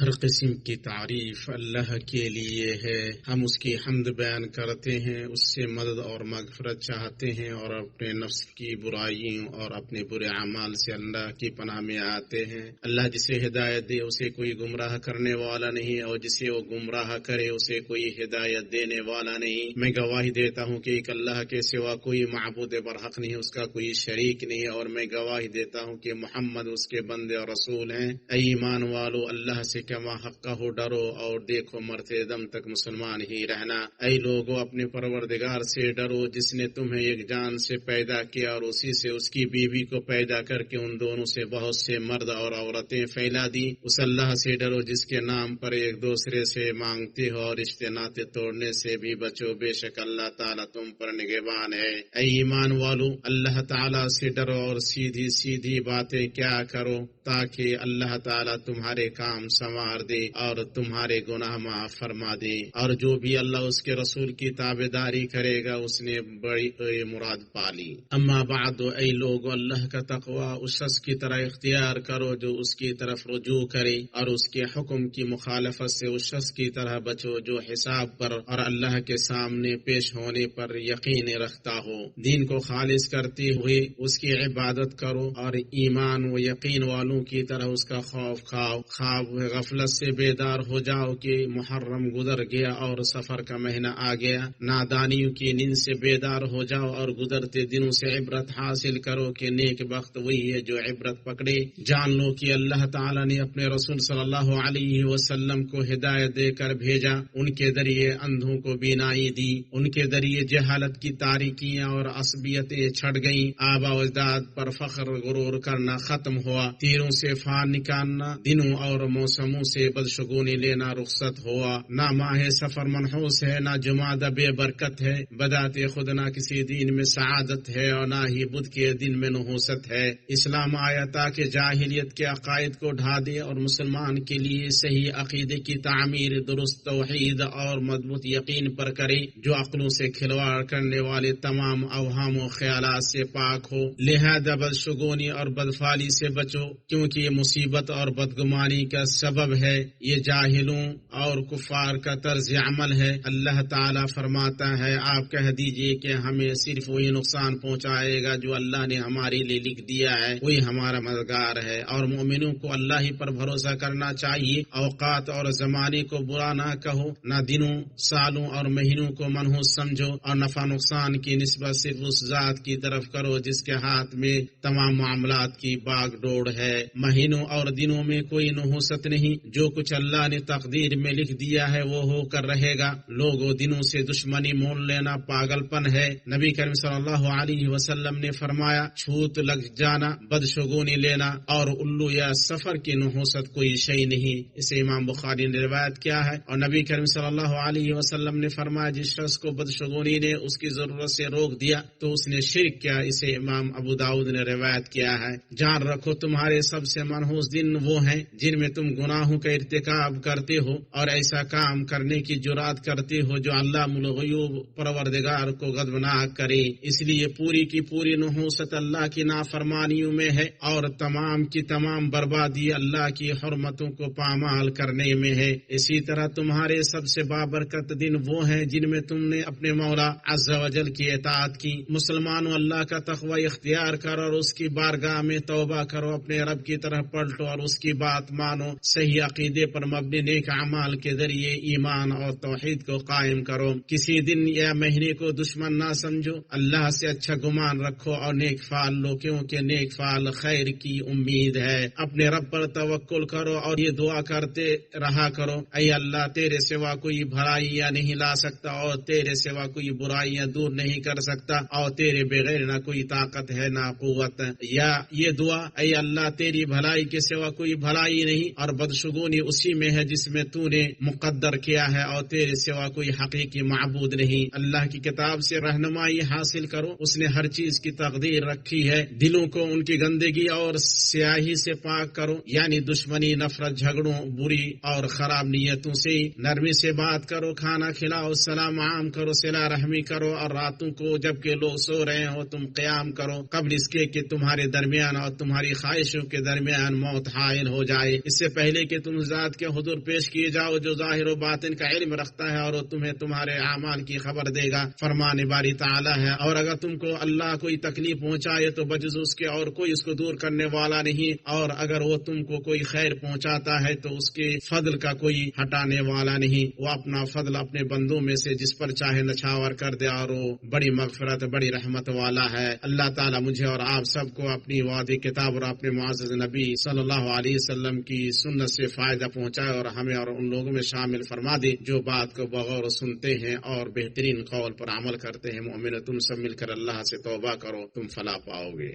ہر قسم کی تعریف اللہ کے لیے ہے، ہم اس کی حمد بیان کرتے ہیں، اس سے مدد اور مغفرت چاہتے ہیں اور اپنے نفس کی برائیوں اور اپنے برے اعمال سے اللہ کی پناہ میں آتے ہیں۔ اللہ جسے ہدایت دے اسے کوئی گمراہ کرنے والا نہیں، اور جسے وہ گمراہ کرے اسے کوئی ہدایت دینے والا نہیں۔ میں گواہی دیتا ہوں کہ ایک اللہ کے سوا کوئی معبود برحق نہیں، اس کا کوئی شریک نہیں، اور میں گواہی دیتا ہوں کہ محمد اس کے بندے اور رسول ہیں۔ اے ایمان والو، اللہ سے کما حقہ ہو ڈرو اور دیکھو مرتے دم تک مسلمان ہی رہنا۔ اے لوگو، اپنے پروردگار سے ڈرو جس نے تمہیں ایک جان سے پیدا کیا اور اسی سے اس کی بیوی کو پیدا کر کے ان دونوں سے بہت سے مرد اور عورتیں پھیلا دی۔ اس اللہ سے ڈرو جس کے نام پر ایک دوسرے سے مانگتے ہو اور رشتے ناطے توڑنے سے بھی بچو، بے شک اللہ تعالیٰ تم پر نگہبان ہے۔ اے ایمان والو، اللہ تعالیٰ سے ڈرو اور سیدھی سیدھی باتیں کیا کرو تاکہ اللہ تعالیٰ تمہارے کام سنوار دے اور تمہارے گناہ معاف فرما دے، اور جو بھی اللہ اس کے رسول کی تابعداری کرے گا اس نے بڑی مراد پالی۔ اما بعد، اے لوگ، اللہ کا تقوی اس شخص کی طرح اختیار کرو جو اس کی طرف رجوع کرے، اور اس کے حکم کی مخالفت سے اس شخص کی طرح بچو جو حساب پر اور اللہ کے سامنے پیش ہونے پر یقین رکھتا ہو۔ دین کو خالص کرتے ہوئے اس کی عبادت کرو اور ایمان و یقین والوں کی طرح اس کا خوف کھاؤ۔ خواب غفلت سے بیدار ہو جاؤ کہ محرم گزر گیا اور سفر کا مہینہ آ گیا۔ نادانیوں کی نیند سے بیدار ہو جاؤ اور گزرتے دنوں سے عبرت حاصل کرو کہ نیک بخت وہی ہے جو عبرت پکڑے۔ جان لو کہ اللہ تعالیٰ نے اپنے رسول صلی اللہ علیہ وسلم کو ہدایت دے کر بھیجا، ان کے ذریعے اندھوں کو بینائی دی، ان کے ذریعے جہالت کی تاریکیاں اور عصبیتیں چھٹ گئیں، آبا و اجداد پر فخر غرور کرنا ختم ہوا، تیروں سے فان نکالنا، دنوں اور موسموں سے بدشگونی لینا رخصت ہوا۔ نہ ماہ سفر منحوس ہے، نہ جمادہ بے برکت ہے، بدعت خود نہ کسی دین میں سعادت ہے اور نہ ہی بدھ کے دن میں نحوست ہے۔ اسلام آیا تاکہ جاہلیت کے عقائد کو ڈھا دے اور مسلمان کے لیے صحیح عقیدے کی تعمیر، درست توحید اور مضبوط یقین پر کرے جو عقلوں سے کھلواڑ کرنے والے تمام اوہام و خیالات سے پاک ہو۔ لہذا بدشگونی اور بدفعلی سے بچو، کیونکہ یہ مصیبت اور بدگمانی کا سبب ہے، یہ جاہلوں اور کفار کا طرز عمل ہے۔ اللہ تعالیٰ فرماتا ہے، آپ کہہ دیجئے کہ ہمیں صرف وہی نقصان پہنچائے گا جو اللہ نے ہمارے لیے لکھ دیا ہے، وہی ہمارا مددگار ہے، اور مومنوں کو اللہ ہی پر بھروسہ کرنا چاہیے۔ اوقات اور زمانے کو برا نہ کہو، نہ دنوں، سالوں اور مہینوں کو منحوس سمجھو، اور نفع نقصان کی نسبت صرف اس ذات کی طرف کرو جس کے ہاتھ میں تمام معاملات کی باغ ڈور ہے۔ مہینوں اور دنوں میں کوئی نحوست نہیں، جو کچھ اللہ نے تقدیر میں لکھ دیا ہے وہ ہو کر رہے گا۔ لوگوں، دنوں سے دشمنی مول لینا پاگل پن ہے۔ نبی کریم صلی اللہ علیہ وسلم نے فرمایا، چھوت لگ جانا، بدشگونی لینا اور الو یا سفر کی نحوست کوئی شے نہیں۔ اسے امام بخاری نے روایت کیا ہے، اور نبی کریم صلی اللہ علیہ وسلم نے فرمایا، جس شخص کو بدشگونی نے اس کی ضرورت سے روک دیا تو اس نے شرک کیا۔ اسے امام ابو داؤد نے روایت کیا ہے۔ جان رکھو تمہارے سب سے منحوس دن وہ ہیں جن میں تم گناہوں کا ارتکاب کرتے ہو اور ایسا کام کرنے کی جرات کرتے ہو جو علام الغیوب پروردگار کو غضبناک کرے۔ اس لیے پوری کی پوری نحوست اللہ کی نافرمانیوں میں ہے اور تمام کی تمام بربادی اللہ کی حرمتوں کو پامال کرنے میں ہے۔ اسی طرح تمہارے سب سے بابرکت دن وہ ہیں جن میں تم نے اپنے مولا عز و جل کی اطاعت کی۔ مسلمانوں، اللہ کا تقوی اختیار کرو اور اس کی بارگاہ میں توبہ کرو، اپنے رب کی طرف پلٹو اور اس کی بات مانو، صحیح عقیدے پر مبنی نیک اعمال کے ذریعے ایمان اور توحید کو قائم کرو۔ کسی دن یا مہینے کو دشمن نہ سمجھو، اللہ سے اچھا گمان رکھو اور نیک فعل لو، کیونکہ نیک فعل خیر کی امید ہے۔ اپنے رب پر توکل کرو اور یہ دعا کرتے رہا کرو، اے اللہ، تیرے سوا کوئی بھلائیاں نہیں لا سکتا اور تیرے سوا کوئی برائیاں دور نہیں کر سکتا، اور تیرے بغیر نہ کوئی طاقت ہے نہ قوت۔ یا یہ دعا، اے اللہ، تیری بھلائی کے سوا کوئی بھلائی نہیں اور بدشگونی اسی میں ہے جس میں تو نے مقدر کیا ہے، اور تیرے سوا کوئی حقیقی معبود نہیں۔ اللہ کی کتاب سے رہنمائی حاصل کرو، اس نے ہر چیز کی تقدیر رکھی ہے۔ دلوں کو ان کی گندگی اور سیاہی سے پاک کرو، یعنی دشمنی، نفرت، جھگڑوں، بری اور خراب نیتوں سے۔ نرمی سے بات کرو، کھانا کھلاؤ، سلام عام کرو، صلہ رحمی کرو، اور راتوں کو جبکہ لوگ سو رہے ہو تم قیام کرو، قبل اس کے کہ تمہارے درمیان اور تمہاری خواہشوں کے درمیان موت حائل ہو جائے، اس سے پہلے کہ تم ذات کے حضور پیش کیے جاؤ جو ظاہر و باطن کا علم رکھتا ہے اور وہ تمہیں تمہارے اعمال کی خبر دے گا، فرمان باری تعالی ہے۔ اور اگر تم کو اللہ کوئی تکلیف پہنچائے تو بجز اس کے اور کوئی اس کو دور کرنے والا نہیں، اور اگر وہ تم کو کوئی خیر پہنچاتا ہے تو اس کے فضل کا کوئی ہٹانے والا نہیں۔ وہ اپنا فضل اپنے بندوں میں سے جس پر چاہے نچھاور کر دے، اور وہ بڑی مغفرت بڑی رحمت والا ہے۔ اللہ تعالیٰ مجھے اور آپ سب کو اپنی وعدہ کتاب اور اپنے معزز نبی صلی اللہ علیہ وسلم کی سنت سے فائدہ پہنچائے، اور ہمیں اور ان لوگوں میں شامل فرما دے جو بات کو بغور سنتے ہیں اور بہترین قول پر عمل کرتے ہیں۔ مومنو، تم سب مل کر اللہ سے توبہ کرو، تم فلاح پاؤ گے۔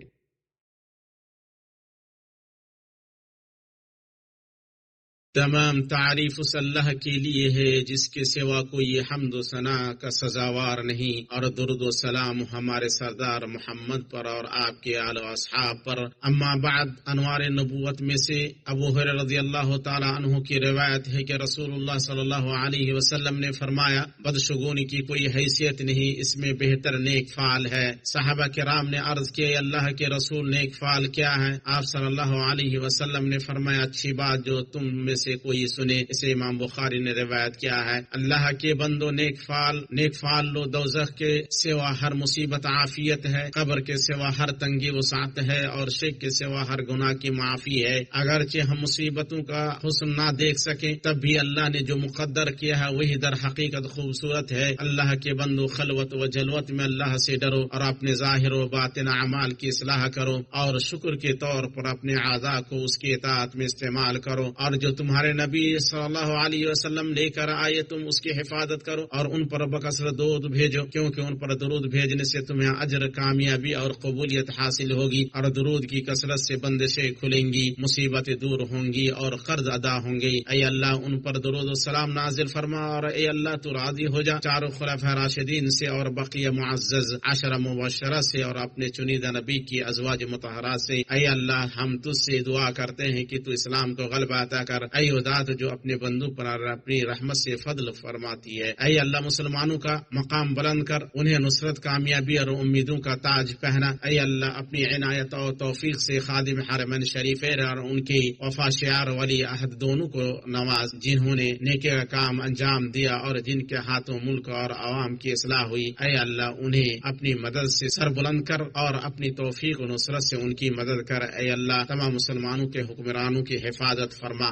تمام تعریف اس اللہ کے لیے ہے جس کے سوا کوئی حمد و ثنا کا سزاوار نہیں، اور درود و سلام ہمارے سردار محمد پر اور آپ کے آل و اصحاب پر۔ اما بعد، انوار نبوت میں سے ابو ہریرہ رضی اللہ تعالی عنہ کی روایت ہے کہ رسول اللہ صلی اللہ علیہ وسلم نے فرمایا، بدشگونی کی کوئی حیثیت نہیں، اس میں بہتر نیک فعل ہے۔ صحابہ کرام نے عرض کیا، اللہ کے رسول نیک فعل کیا ہے؟ آپ صلی اللہ علیہ وسلم نے فرمایا، اچھی بات جو تم میں سے کوئی سنے۔ اسے امام بخاری نے روایت کیا ہے۔ اللہ کے بندو، نیک فعل لو، دوزخ کے سوا ہر مصیبت عافیت ہے، قبر کے سوا ہر تنگی وسعت ہے، اور شرک کے سوا ہر گناہ کی معافی ہے۔ اگرچہ ہم مصیبتوں کا حسن نہ دیکھ سکیں، تب بھی اللہ نے جو مقدر کیا ہے وہی در حقیقت خوبصورت ہے۔ اللہ کے بندو، خلوت و جلوت میں اللہ سے ڈرو، اور اپنے ظاہر و باطن اعمال کی اصلاح کرو، اور شکر کے طور پر اپنے اعضاء کو اس کی اطاعت میں استعمال کرو، اور جو تمہارے نبی صلی اللہ علیہ وسلم لے کر آئے تم اس کی حفاظت کرو، اور ان پر بکثرت درود بھیجو، کیونکہ ان پر درود بھیجنے سے تمہیں اجر، کامیابی اور قبولیت حاصل ہوگی، اور درود کی کثرت سے بندشیں کھلیں گی، مصیبتیں دور ہوں گی اور قرض ادا ہوں گے۔ اے اللہ، ان پر درود و سلام نازل فرما، اور اے اللہ تو راضی ہو جا چاروں خلفاء راشدین سے اور بقیہ معزز عشرہ مبشرہ سے اور اپنے چنیدہ نبی کی ازواج مطہرات سے۔ اے اللہ، ہم تجھ سے دعا کرتے ہیں کہ تو اسلام کو غلبہ عطا کر، اے ذات جو اپنے بندوں پر اپنی رحمت سے فضل فرماتی ہے۔ اے اللہ، مسلمانوں کا مقام بلند کر، انہیں نصرت، کامیابی اور امیدوں کا تاج پہنا۔ اے اللہ، اپنی عنایت اور توفیق سے خادم حرمین شریفین اور ان کے وفا شعار ولی عہد دونوں کو نواز، جنہوں نے نیکی کا کام انجام دیا اور جن کے ہاتھوں ملک اور عوام کی اصلاح ہوئی۔ اے اللہ، انہیں اپنی مدد سے سر بلند کر اور اپنی توفیق و نصرت سے ان کی مدد کر۔ اے اللہ، تمام مسلمانوں کے حکمرانوں کی حفاظت فرما۔